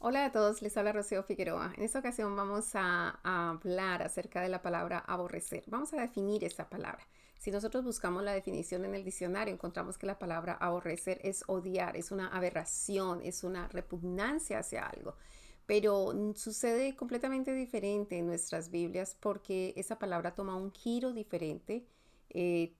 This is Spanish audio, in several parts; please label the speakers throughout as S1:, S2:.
S1: Hola a todos, les habla Rocío Figueroa. En esta ocasión vamos a hablar acerca de la palabra aborrecer. Vamos a definir esta palabra. Si nosotros buscamos la definición en el diccionario, encontramos que la palabra aborrecer es odiar, es una aberración, es una repugnancia hacia algo. Pero sucede completamente diferente en nuestras Biblias porque esa palabra toma un giro diferente. Eh,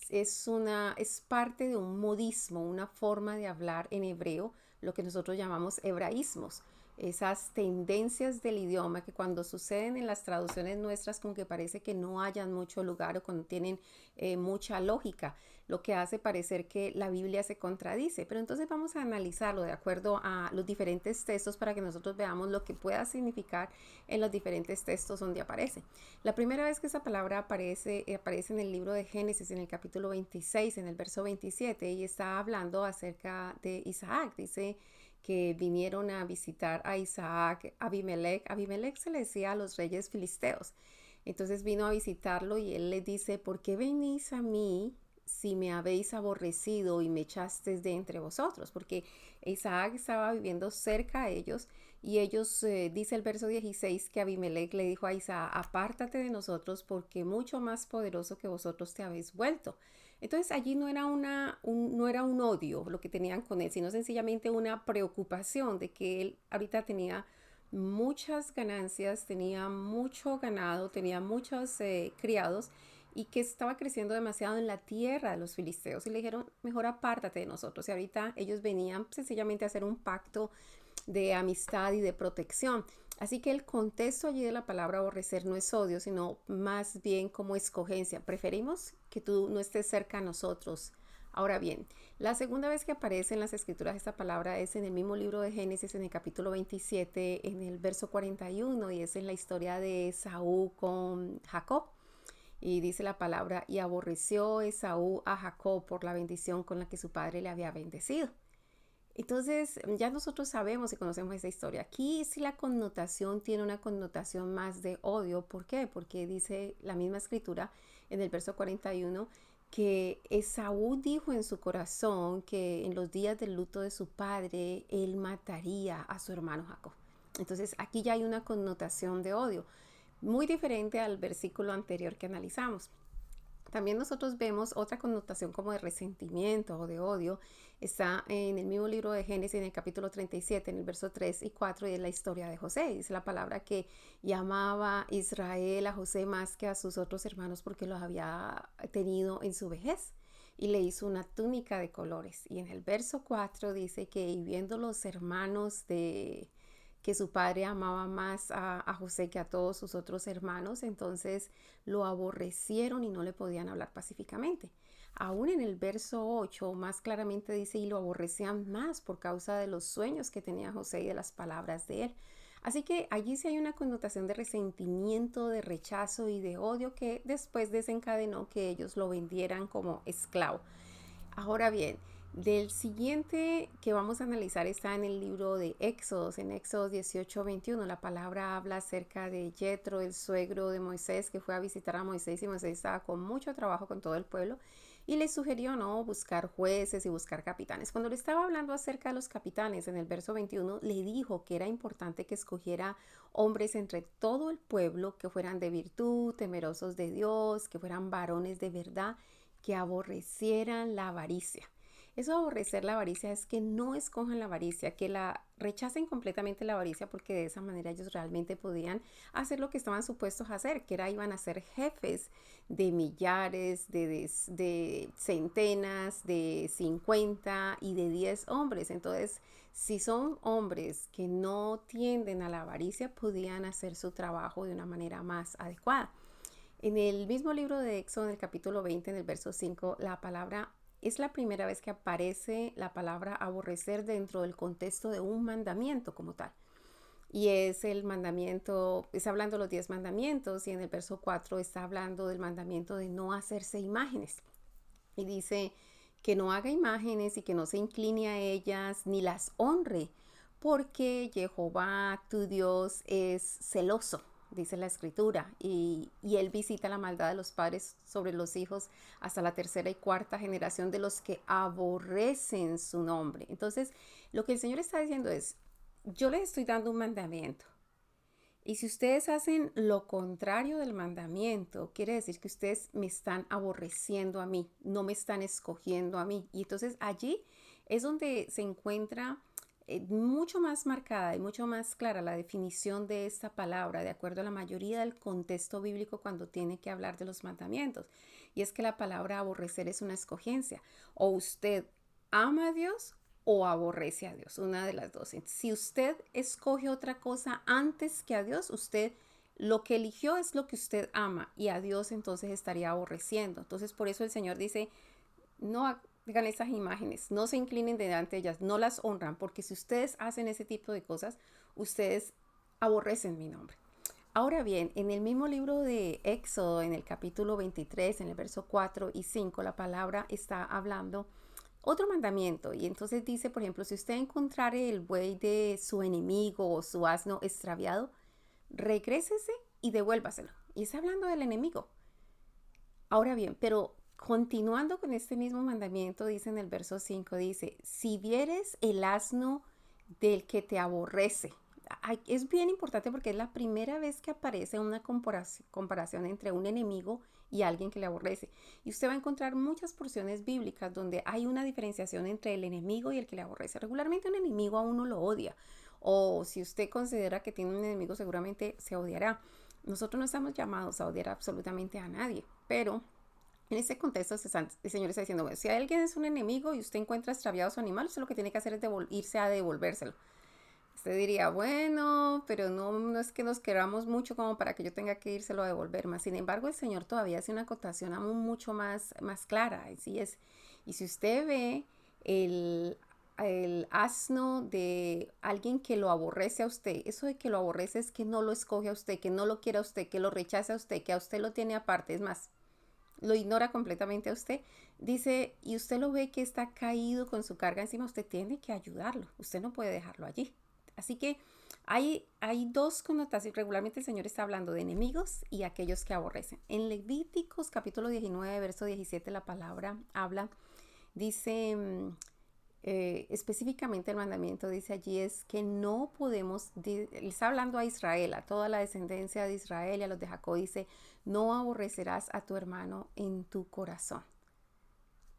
S1: es parte de un modismo, una forma de hablar en hebreo, lo que nosotros llamamos hebraísmos, esas tendencias del idioma que cuando suceden en las traducciones nuestras como que parece que no hayan mucho lugar o cuando tienen mucha lógica, lo que hace parecer que la Biblia se contradice. Pero entonces vamos a analizarlo de acuerdo a los diferentes textos para que nosotros veamos lo que pueda significar en los diferentes textos donde aparece. La primera vez que esa palabra aparece en el libro de Génesis, en el capítulo 26, en el verso 27, y está hablando acerca de Isaac. Dice que vinieron a visitar a Isaac, Abimelech. Abimelech se le decía a los reyes filisteos. Entonces vino a visitarlo y él le dice, ¿por qué venís a mí si me habéis aborrecido y me echasteis de entre vosotros? Porque Isaac estaba viviendo cerca a ellos y ellos, dice el verso 16, que Abimelech le dijo a Isaac, apártate de nosotros porque mucho más poderoso que vosotros te habéis vuelto. Entonces allí no era un odio lo que tenían con él, sino sencillamente una preocupación de que él ahorita tenía muchas ganancias, tenía mucho ganado, tenía muchos criados y que estaba creciendo demasiado en la tierra de los filisteos y le dijeron, mejor apártate de nosotros. Y ahorita ellos venían sencillamente a hacer un pacto de amistad y de protección. Así que el contexto allí de la palabra aborrecer no es odio, sino más bien como escogencia. Preferimos que tú no estés cerca a nosotros. Ahora bien, la segunda vez que aparece en las escrituras esta palabra es en el mismo libro de Génesis, en el capítulo 27, en el verso 41, y es en la historia de Esaú con Jacob. Y dice la palabra, y aborreció Esaú a Jacob por la bendición con la que su padre le había bendecido. Entonces, ya nosotros sabemos y conocemos esa historia. Aquí sí la connotación tiene una connotación más de odio. ¿Por qué? Porque dice la misma escritura en el verso 41 que Esaú dijo en su corazón que en los días del luto de su padre, él mataría a su hermano Jacob. Entonces, aquí ya hay una connotación de odio, muy diferente al versículo anterior que analizamos. También nosotros vemos otra connotación como de resentimiento o de odio. Está en el mismo libro de Génesis, en el capítulo 37, en el verso 3 y 4, y es la historia de José. Dice la palabra que llamaba Israel a José más que a sus otros hermanos porque los había tenido en su vejez y le hizo una túnica de colores. Y en el verso 4 dice que viendo los hermanos de que su padre amaba más a José que a todos sus otros hermanos, entonces lo aborrecieron y no le podían hablar pacíficamente. Aún en el verso 8 más claramente dice, y lo aborrecían más por causa de los sueños que tenía José y de las palabras de él. Así que allí sí hay una connotación de resentimiento, de rechazo y de odio que después desencadenó que ellos lo vendieran como esclavo. Ahora bien, del siguiente que vamos a analizar está en el libro de Éxodos, en Éxodos 18:21. La palabra habla acerca de Jetro, el suegro de Moisés, que fue a visitar a Moisés y Moisés estaba con mucho trabajo con todo el pueblo y le sugirió no buscar jueces y buscar capitanes. Cuando le estaba hablando acerca de los capitanes en el verso 21, le dijo que era importante que escogiera hombres entre todo el pueblo que fueran de virtud, temerosos de Dios, que fueran varones de verdad, que aborrecieran la avaricia. Eso de aborrecer la avaricia es que no escojan la avaricia, que la rechacen completamente la avaricia porque de esa manera ellos realmente podían hacer lo que estaban supuestos a hacer, que era iban a ser jefes de millares, de centenas, de 50 y de 10 hombres. Entonces, si son hombres que no tienden a la avaricia, podían hacer su trabajo de una manera más adecuada. En el mismo libro de Éxodo, en el capítulo 20, en el verso 5, la palabra es la primera vez que aparece la palabra aborrecer dentro del contexto de un mandamiento como tal. Y es el mandamiento, está hablando de los 10 mandamientos y en el verso 4 está hablando del mandamiento de no hacerse imágenes. Y dice que no haga imágenes y que no se incline a ellas ni las honre, porque Jehová tu Dios es celoso, dice la escritura, y él visita la maldad de los padres sobre los hijos hasta la tercera y cuarta generación de los que aborrecen su nombre. Entonces, lo que el Señor está diciendo es, yo les estoy dando un mandamiento. Y si ustedes hacen lo contrario del mandamiento, quiere decir que ustedes me están aborreciendo a mí, no me están escogiendo a mí. Y entonces allí es donde se encuentra mucho más marcada y mucho más clara la definición de esta palabra, de acuerdo a la mayoría del contexto bíblico cuando tiene que hablar de los mandamientos. Y es que la palabra aborrecer es una escogencia. O usted ama a Dios o aborrece a Dios, una de las dos. Si usted escoge otra cosa antes que a Dios, usted lo que eligió es lo que usted ama y a Dios entonces estaría aborreciendo. Entonces por eso el Señor dice, no hagan esas imágenes, no se inclinen delante de ellas, no las honran, porque si ustedes hacen ese tipo de cosas, ustedes aborrecen mi nombre. Ahora bien, en el mismo libro de Éxodo, en el capítulo 23, en el verso 4 y 5, la palabra está hablando otro mandamiento. Y entonces dice, por ejemplo, si usted encontrare el buey de su enemigo o su asno extraviado, regrésese y devuélvaselo. Y está hablando del enemigo. Ahora bien, pero continuando con este mismo mandamiento, dice en el verso 5, dice, si vieres el asno del que te aborrece. Es bien importante porque es la primera vez que aparece una comparación entre un enemigo y alguien que le aborrece. Y usted va a encontrar muchas porciones bíblicas donde hay una diferenciación entre el enemigo y el que le aborrece. Regularmente un enemigo a uno lo odia. O si usted considera que tiene un enemigo, seguramente se odiará. Nosotros no estamos llamados a odiar absolutamente a nadie, pero en ese contexto, el Señor está diciendo, bueno, si alguien es un enemigo y usted encuentra extraviado su animal, usted lo que tiene que hacer es irse a devolvérselo. Usted diría, bueno, pero no es que nos queramos mucho como para que yo tenga que írselo a devolver más. Sin embargo, el Señor todavía hace una acotación aún mucho más clara. Así es. Y si usted ve el, el asno de alguien que lo aborrece a usted, eso de que lo aborrece es que no lo escoge a usted, que no lo quiere a usted, que lo rechaza a usted, que a usted lo tiene aparte. Es más, lo ignora completamente a usted, dice, y usted lo ve que está caído con su carga encima, usted tiene que ayudarlo, usted no puede dejarlo allí. Así que hay dos connotaciones, regularmente el Señor está hablando de enemigos y aquellos que aborrecen. En Levíticos capítulo 19, verso 17, la palabra habla, dice, específicamente el mandamiento dice allí es que no podemos, está hablando a Israel, a toda la descendencia de Israel y a los de Jacob, dice, no aborrecerás a tu hermano en tu corazón.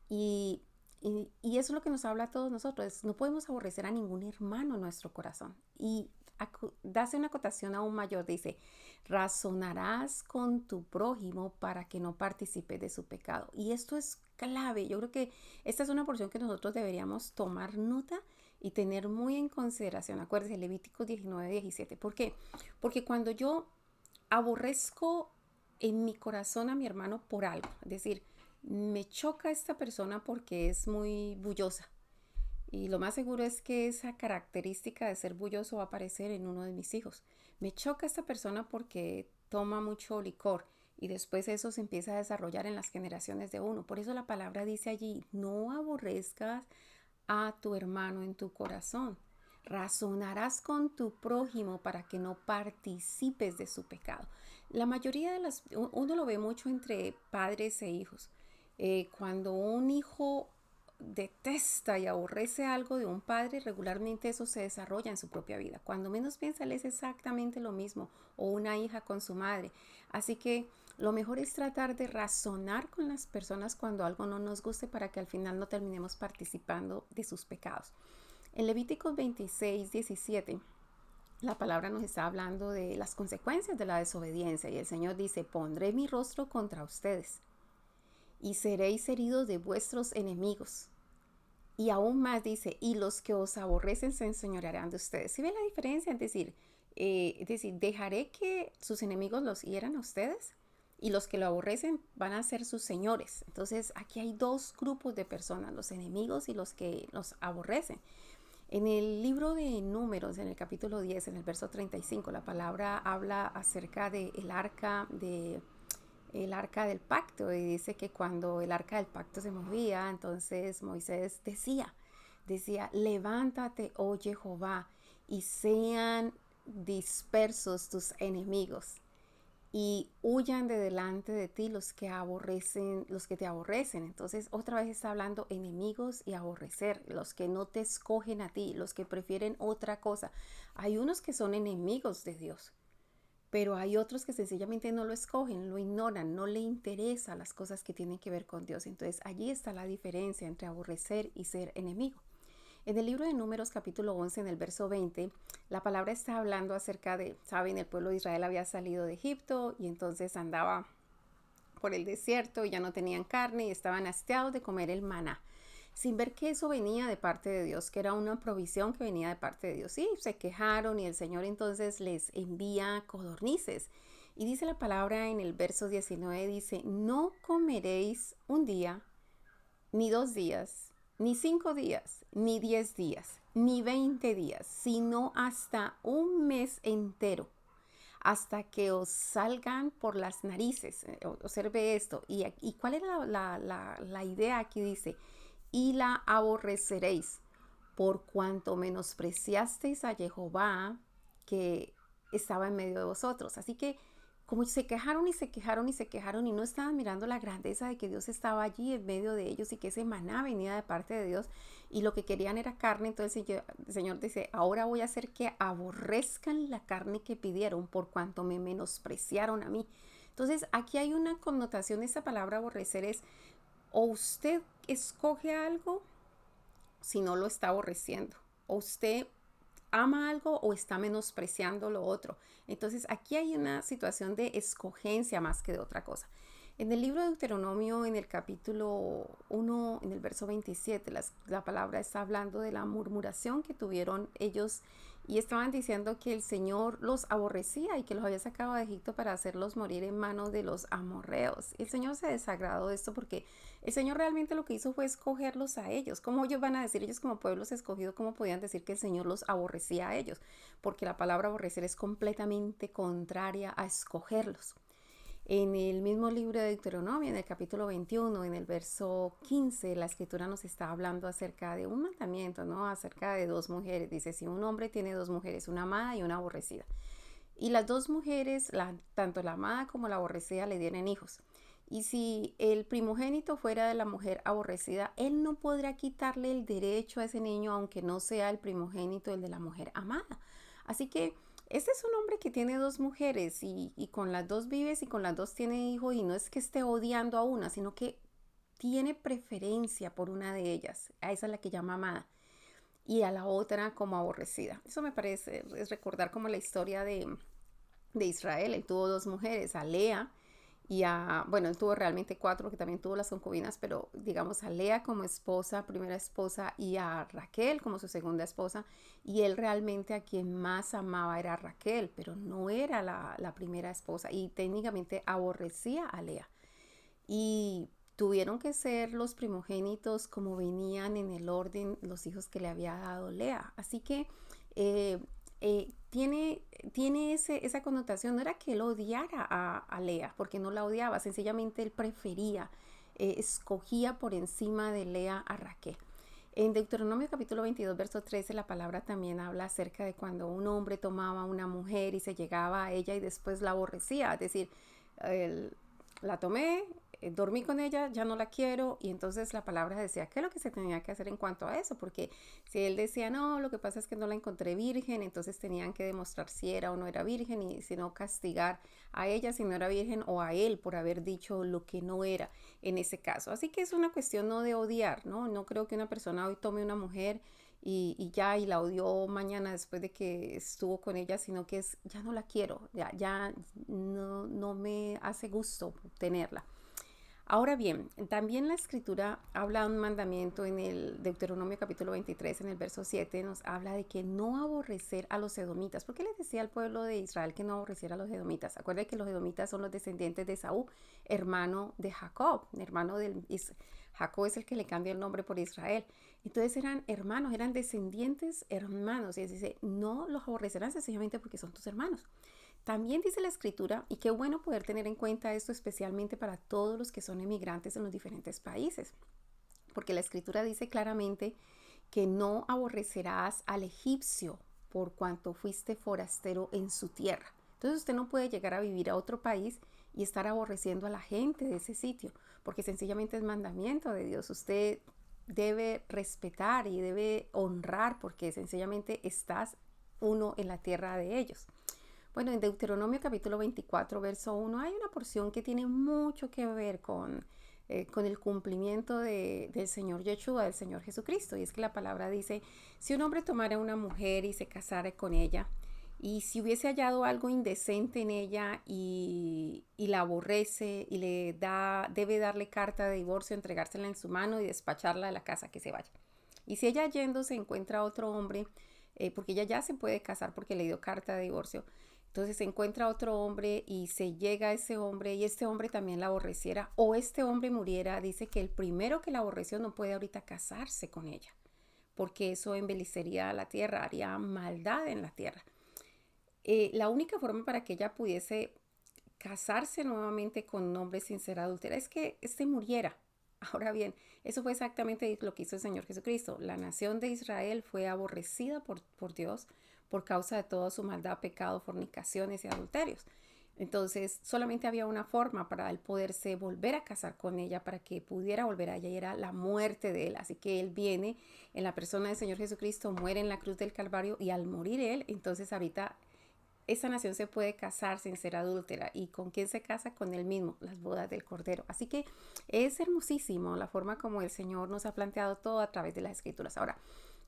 S1: Y, y eso es lo que nos habla a todos nosotros, no podemos aborrecer a ningún hermano en nuestro corazón. Y hace una acotación aún mayor, dice, razonarás con tu prójimo para que no participes de su pecado. Y esto es clave, yo creo que esta es una porción que nosotros deberíamos tomar nota y tener muy en consideración. Acuérdense, Levíticos 19, 17. ¿Por qué? Porque cuando yo aborrezco en mi corazón a mi hermano por algo, es decir, me choca esta persona porque es muy bullosa. Y lo más seguro es que esa característica de ser bulloso va a aparecer en uno de mis hijos. Me choca esta persona porque toma mucho licor y después eso se empieza a desarrollar en las generaciones de uno. Por eso la palabra dice allí, no aborrezcas a tu hermano en tu corazón. Razonarás con tu prójimo para que no participes de su pecado. La mayoría de uno lo ve mucho entre padres e hijos. Cuando un hijo detesta y aborrece algo de un padre, regularmente eso se desarrolla en su propia vida. Cuando menos piensa, él es exactamente lo mismo, o una hija con su madre. Así que lo mejor es tratar de razonar con las personas cuando algo no nos guste para que al final no terminemos participando de sus pecados. En Levíticos 26, 17, la palabra nos está hablando de las consecuencias de la desobediencia y el Señor dice, pondré mi rostro contra ustedes y seréis heridos de vuestros enemigos. Y aún más dice, y los que os aborrecen se enseñorearán de ustedes. ¿Sí ven la diferencia? Es decir, dejaré que sus enemigos los hieran a ustedes y los que lo aborrecen van a ser sus señores. Entonces aquí hay dos grupos de personas, los enemigos y los que los aborrecen. En el libro de Números, en el capítulo 10, en el verso 35, la palabra habla acerca del arca el arca del pacto y dice que cuando el arca del pacto se movía, entonces Moisés decía, levántate, oh Jehová, y sean dispersos tus enemigos. y huyan de delante de ti los que aborrecen, los que te aborrecen. Entonces, otra vez está hablando enemigos y aborrecer, los que no te escogen a ti, los que prefieren otra cosa. Hay unos que son enemigos de Dios, pero hay otros que sencillamente no lo escogen, lo ignoran, no le interesan las cosas que tienen que ver con Dios. Entonces, allí está la diferencia entre aborrecer y ser enemigo. En el libro de Números capítulo 11, en el verso 20, la palabra está hablando acerca de, saben, el pueblo de Israel había salido de Egipto y entonces andaba por el desierto y ya no tenían carne y estaban hastiados de comer el maná, sin ver que eso venía de parte de Dios, que era una provisión que venía de parte de Dios. Y se quejaron y el Señor entonces les envía codornices. Y dice la palabra en el verso 19, dice, no comeréis un día ni 2 días, ni 5 días, ni 10 días, ni 20 días, sino hasta un mes entero, hasta que os salgan por las narices. Observe esto. ¿Y cuál era la idea? Aquí dice, y la aborreceréis, por cuanto menospreciasteis a Jehová que estaba en medio de vosotros. Así que como se quejaron y se quejaron y se quejaron y no estaban mirando la grandeza de que Dios estaba allí en medio de ellos y que ese maná venía de parte de Dios y lo que querían era carne, entonces el Señor dice, ahora voy a hacer que aborrezcan la carne que pidieron por cuanto me menospreciaron a mí. Entonces aquí hay una connotación de esa palabra aborrecer es o usted escoge algo si no lo está aborreciendo, o usted ama algo o está menospreciando lo otro. Entonces aquí hay una situación de escogencia más que de otra cosa. En el libro de Deuteronomio, en el capítulo 1, en el verso 27, la palabra está hablando de la murmuración que tuvieron ellos y estaban diciendo que el Señor los aborrecía y que los había sacado de Egipto para hacerlos morir en manos de los amorreos. El Señor se desagradó de esto porque el Señor realmente lo que hizo fue escogerlos a ellos. ¿Cómo ellos van a decir, ellos como pueblos escogidos, cómo podían decir que el Señor los aborrecía a ellos? Porque la palabra aborrecer es completamente contraria a escogerlos. En el mismo libro de Deuteronomio, en el capítulo 21, en el verso 15, la escritura nos está hablando acerca de un mandamiento, ¿no? Acerca de 2 mujeres. Dice, si un hombre tiene 2 mujeres, una amada y una aborrecida, y las 2 mujeres, tanto la amada como la aborrecida, le dieren hijos. Y si el primogénito fuera de la mujer aborrecida, él no podrá quitarle el derecho a ese niño, aunque no sea el primogénito el de la mujer amada. Así que este es un hombre que tiene 2 mujeres y con las dos vives y con las dos tiene hijo y no es que esté odiando a una, sino que tiene preferencia por una de ellas. A esa es la que llama amada y a la otra como aborrecida. Eso me parece, es recordar como la historia de Israel. Él tuvo 2 mujeres, a Lea y bueno, él tuvo realmente 4 porque también tuvo las concubinas, pero digamos a Lea como esposa, primera esposa, y a Raquel como su segunda esposa, y él realmente a quien más amaba era a Raquel, pero no era la primera esposa, y técnicamente aborrecía a Lea. Y tuvieron que ser los primogénitos como venían en el orden los hijos que le había dado Lea. Así que eh, tiene esa connotación. No era que él odiara a Lea, porque no la odiaba, sencillamente él prefería, escogía por encima de Lea a Raquel. En Deuteronomio capítulo 22, verso 13, la palabra también habla acerca de cuando un hombre tomaba a una mujer y se llegaba a ella y después la aborrecía. Es decir, el, la tomé, dormí con ella, ya no la quiero, y entonces la palabra decía qué es lo que se tenía que hacer en cuanto a eso, porque si él decía no, lo que pasa es que no la encontré virgen, entonces tenían que demostrar si era o no era virgen y si no castigar a ella si no era virgen o a él por haber dicho lo que no era en ese caso. Así que es una cuestión no de odiar, ¿no? No creo que una persona hoy tome una mujer y ya, y la odió mañana después de que estuvo con ella, sino que es, ya no la quiero, ya no me hace gusto tenerla. Ahora bien, también la escritura habla de un mandamiento en el Deuteronomio capítulo 23, en el verso 7, nos habla de que no aborrecer a los edomitas. ¿Por qué les decía al pueblo de Israel que no aborreciera a los edomitas? Acuérdense que los edomitas son los descendientes de Saúl, hermano de Jacob, hermano del Jacob es el que le cambia el nombre por Israel. Entonces eran hermanos, eran descendientes hermanos. Y es dice, no los aborrecerán sencillamente porque son tus hermanos. También dice la escritura, y qué bueno poder tener en cuenta esto especialmente para todos los que son emigrantes en los diferentes países, porque la escritura dice claramente que no aborrecerás al egipcio por cuanto fuiste forastero en su tierra. Entonces usted no puede llegar a vivir a otro país y estar aborreciendo a la gente de ese sitio, porque sencillamente es mandamiento de Dios. Usted debe respetar y debe honrar porque sencillamente estás uno en la tierra de ellos. Bueno, en Deuteronomio capítulo 24, verso 1, hay una porción que tiene mucho que ver con el cumplimiento del Señor Yeshua, del Señor Jesucristo. Y es que la palabra dice, si un hombre tomara una mujer y se casara con ella, y si hubiese hallado algo indecente en ella y la aborrece y debe darle carta de divorcio, entregársela en su mano y despacharla de la casa, que se vaya. Y si ella yendo se encuentra otro hombre, porque ella ya se puede casar porque le dio carta de divorcio, entonces se encuentra otro hombre y se llega a ese hombre y este hombre también la aborreciera o este hombre muriera, dice que el primero que la aborreció no puede ahorita casarse con ella, porque eso embelecería la tierra, haría maldad en la tierra. La única forma para que ella pudiese casarse nuevamente con un hombre sin ser adúltera es que éste muriera. Ahora bien, eso fue exactamente lo que hizo el Señor Jesucristo. La nación de Israel fue aborrecida por Dios por causa de toda su maldad, pecado, fornicaciones y adulterios. Entonces, solamente había una forma para él poderse volver a casar con ella, para que pudiera volver a ella, y era la muerte de él. Así que él viene en la persona del Señor Jesucristo, muere en la cruz del Calvario, y al morir él, entonces ahorita esa nación se puede casar sin ser adúltera. ¿Y con quién se casa? Con él mismo, las bodas del Cordero. Así que es hermosísimo la forma como el Señor nos ha planteado todo a través de las Escrituras. Ahora,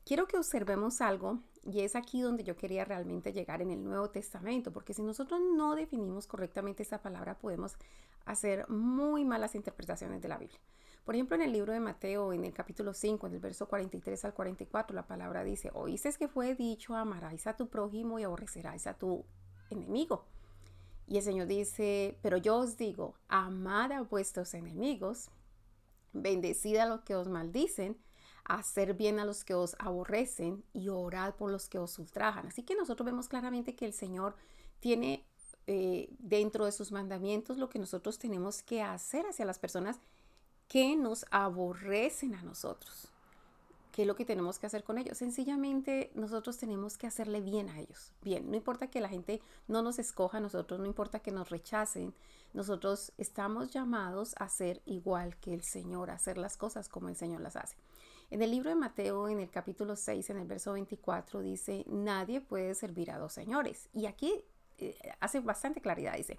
S1: quiero que observemos algo, y es aquí donde yo quería realmente llegar en el Nuevo Testamento, porque si nosotros no definimos correctamente esta palabra, podemos hacer muy malas interpretaciones de la Biblia. Por ejemplo, en el libro de Mateo, en el capítulo 5, en el verso 43 al 44, la palabra dice, oíste que fue dicho, amarás a tu prójimo y aborrecerás a tu enemigo. Y el Señor dice, pero yo os digo, amad a vuestros enemigos, bendecid a los que os maldicen, hacer bien a los que os aborrecen y orad por los que os ultrajan. Así que nosotros vemos claramente que el Señor tiene dentro de sus mandamientos lo que nosotros tenemos que hacer hacia las personas que nos aborrecen a nosotros. ¿Qué es lo que tenemos que hacer con ellos? Sencillamente nosotros tenemos que hacerle bien a ellos. Bien, no importa que la gente no nos escoja a nosotros, no importa que nos rechacen, nosotros estamos llamados a ser igual que el Señor, a hacer las cosas como el Señor las hace. En el libro de Mateo, en el capítulo 6, en el verso 24, dice, nadie puede servir a dos señores. Y aquí hace bastante claridad, dice,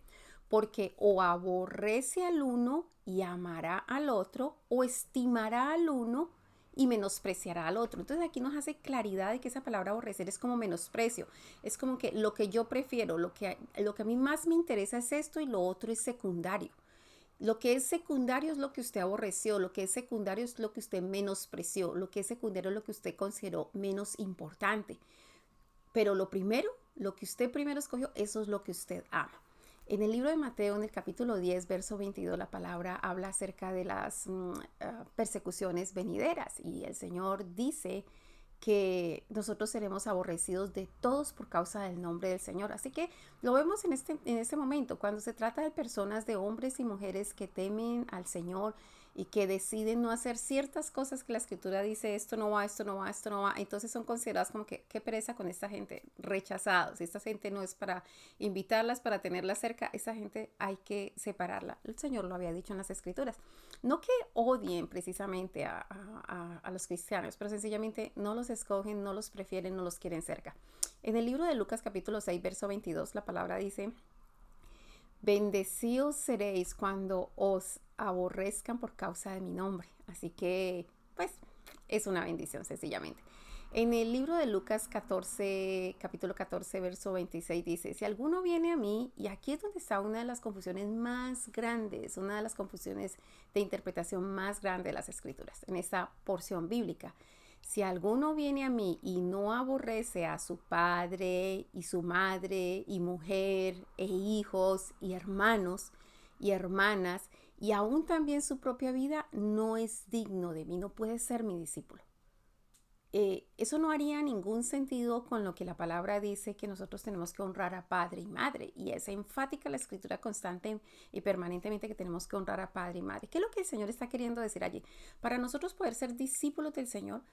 S1: porque o aborrece al uno y amará al otro, o estimará al uno y menospreciará al otro. Entonces aquí nos hace claridad de que esa palabra aborrecer es como menosprecio. Es como que lo que yo prefiero, lo que a mí más me interesa es esto y lo otro es secundario. Lo que es secundario es lo que usted aborreció, lo que es secundario es lo que usted menospreció, lo que es secundario es lo que usted consideró menos importante. Pero lo primero, lo que usted primero escogió, eso es lo que usted ama. En el libro de Mateo, en el capítulo 10, verso 22, la palabra habla acerca de las persecuciones venideras, y el Señor dice que nosotros seremos aborrecidos de todos por causa del nombre del Señor. Así que lo vemos en este momento, cuando se trata de personas, de hombres y mujeres que temen al Señor y que deciden no hacer ciertas cosas que la Escritura dice, esto no va, esto no va, esto no va. Entonces son consideradas como que, qué pereza con esta gente, rechazados. Esta gente no es para invitarlas, para tenerlas cerca. Esa gente hay que separarla. El Señor lo había dicho en las Escrituras. No que odien precisamente a los cristianos, pero sencillamente no los escogen, no los prefieren, no los quieren cerca. En el libro de Lucas capítulo 6, verso 22, la palabra dice, bendecidos seréis cuando os aborrezcan por causa de mi nombre. Así que, pues, es una bendición sencillamente. En el libro de Lucas 14, capítulo 14, verso 26 dice, si alguno viene a mí, y aquí es donde está una de las confusiones más grandes, una de las confusiones de interpretación más grande de las Escrituras, en esta porción bíblica. Si alguno viene a mí y no aborrece a su padre y su madre y mujer e hijos y hermanos y hermanas y aún también su propia vida, no es digno de mí, no puede ser mi discípulo. Eso no haría ningún sentido con lo que la palabra dice, que nosotros tenemos que honrar a padre y madre, y es enfática la Escritura constante y permanentemente que tenemos que honrar a padre y madre. ¿Qué es lo que el Señor está queriendo decir allí? Para nosotros poder ser discípulos del Señor,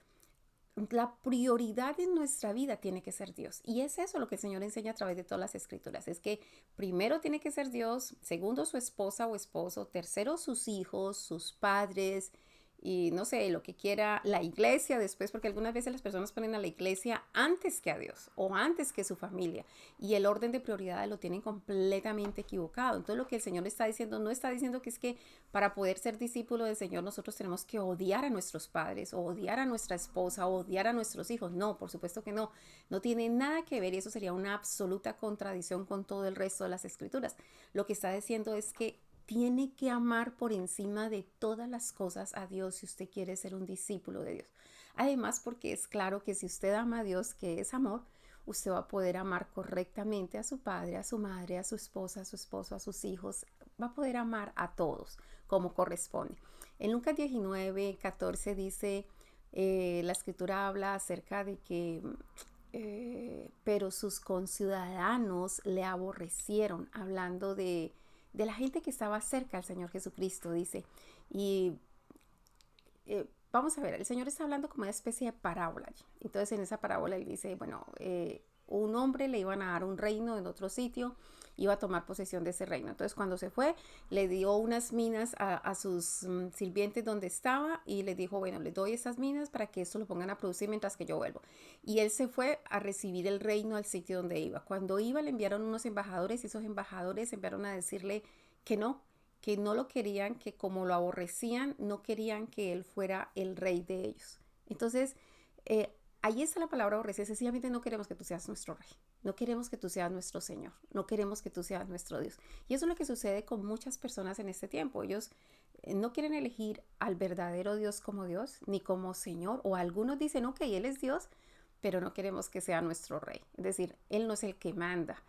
S1: la prioridad en nuestra vida tiene que ser Dios. Y es eso lo que el Señor enseña a través de todas las escrituras. Es que primero tiene que ser Dios, segundo su esposa o esposo, tercero sus hijos, sus padres y no sé, lo que quiera la iglesia después, porque algunas veces las personas ponen a la iglesia antes que a Dios o antes que su familia y el orden de prioridades lo tienen completamente equivocado. Entonces lo que el Señor está diciendo, no está diciendo que es que para poder ser discípulo del Señor nosotros tenemos que odiar a nuestros padres o odiar a nuestra esposa o odiar a nuestros hijos. No, por supuesto que no. No tiene nada que ver y eso sería una absoluta contradicción con todo el resto de las escrituras. Lo que está diciendo es que tiene que amar por encima de todas las cosas a Dios si usted quiere ser un discípulo de Dios. Además, porque es claro que si usted ama a Dios, que es amor, usted va a poder amar correctamente a su padre, a su madre, a su esposa, a su esposo, a sus hijos. Va a poder amar a todos como corresponde. En Lucas 19:14 dice, la escritura habla acerca de que pero sus conciudadanos le aborrecieron, hablando de la gente que estaba cerca al Señor Jesucristo, dice. Y vamos a ver, el Señor está hablando como una especie de parábola. Entonces en esa parábola él dice, bueno, un hombre le iban a dar un reino en otro sitio, iba a tomar posesión de ese reino. Entonces cuando se fue, le dio unas minas a sus sirvientes donde estaba y le dijo, bueno, les doy esas minas para que esto lo pongan a producir mientras que yo vuelvo. Y él se fue a recibir el reino al sitio donde iba. Cuando iba le enviaron unos embajadores y esos embajadores enviaron a decirle que no lo querían, que como lo aborrecían, no querían que él fuera el rey de ellos. Entonces, ahí está la palabra aborrecer. Sencillamente no queremos que tú seas nuestro rey. No queremos que tú seas nuestro Señor. No queremos que tú seas nuestro Dios. Y eso es lo que sucede con muchas personas en este tiempo. Ellos no quieren elegir al verdadero Dios como Dios, ni como Señor. O algunos dicen, ok, Él es Dios, pero no queremos que sea nuestro rey. Es decir, Él no es el que manda.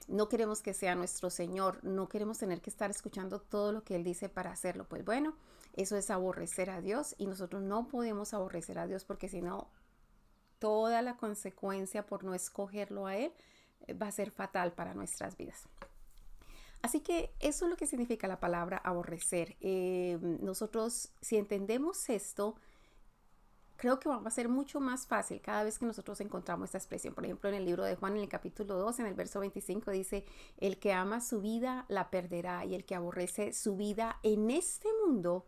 S1: No queremos que sea nuestro Señor, no queremos tener que estar escuchando todo lo que Él dice para hacerlo. Pues bueno, eso es aborrecer a Dios y nosotros no podemos aborrecer a Dios porque si no, toda la consecuencia por no escogerlo a Él va a ser fatal para nuestras vidas. Así que eso es lo que significa la palabra aborrecer. Nosotros, si entendemos esto, creo que va a ser mucho más fácil cada vez que nosotros encontramos esta expresión. Por ejemplo, en el libro de Juan, en el capítulo 2, en el verso 25, dice, el que ama su vida la perderá y el que aborrece su vida en este mundo,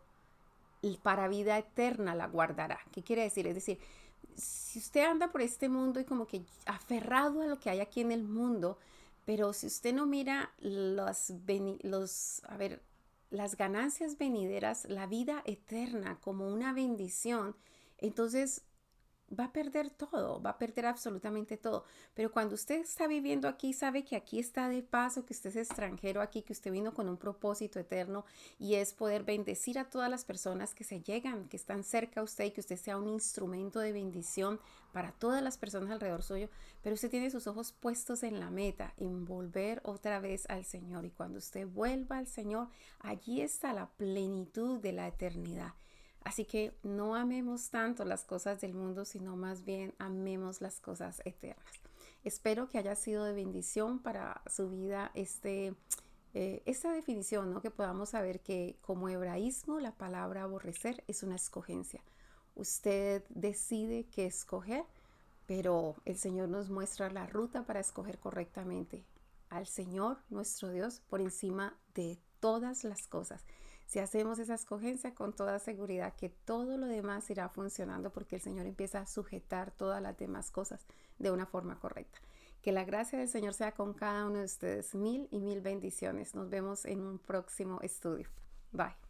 S1: para vida eterna la guardará. ¿Qué quiere decir? Es decir, si usted anda por este mundo y como que aferrado a lo que hay aquí en el mundo, pero si usted no mira las ganancias venideras, la vida eterna como una bendición, entonces va a perder todo, va a perder absolutamente todo. Pero cuando usted está viviendo aquí, sabe que aquí está de paso, que usted es extranjero aquí, que usted vino con un propósito eterno y es poder bendecir a todas las personas que se llegan, que están cerca a usted y que usted sea un instrumento de bendición para todas las personas alrededor suyo. Pero usted tiene sus ojos puestos en la meta, en volver otra vez al Señor. Y cuando usted vuelva al Señor, allí está la plenitud de la eternidad. Así que no amemos tanto las cosas del mundo, sino más bien amemos las cosas eternas. Espero que haya sido de bendición para su vida esta definición, ¿no? Que podamos saber que como hebraísmo la palabra aborrecer es una escogencia. Usted decide qué escoger, pero el Señor nos muestra la ruta para escoger correctamente al Señor, nuestro Dios, por encima de todas las cosas. Si hacemos esa escogencia, con toda seguridad que todo lo demás irá funcionando porque el Señor empieza a sujetar todas las demás cosas de una forma correcta. Que la gracia del Señor sea con cada uno de ustedes. Mil y mil bendiciones. Nos vemos en un próximo estudio. Bye.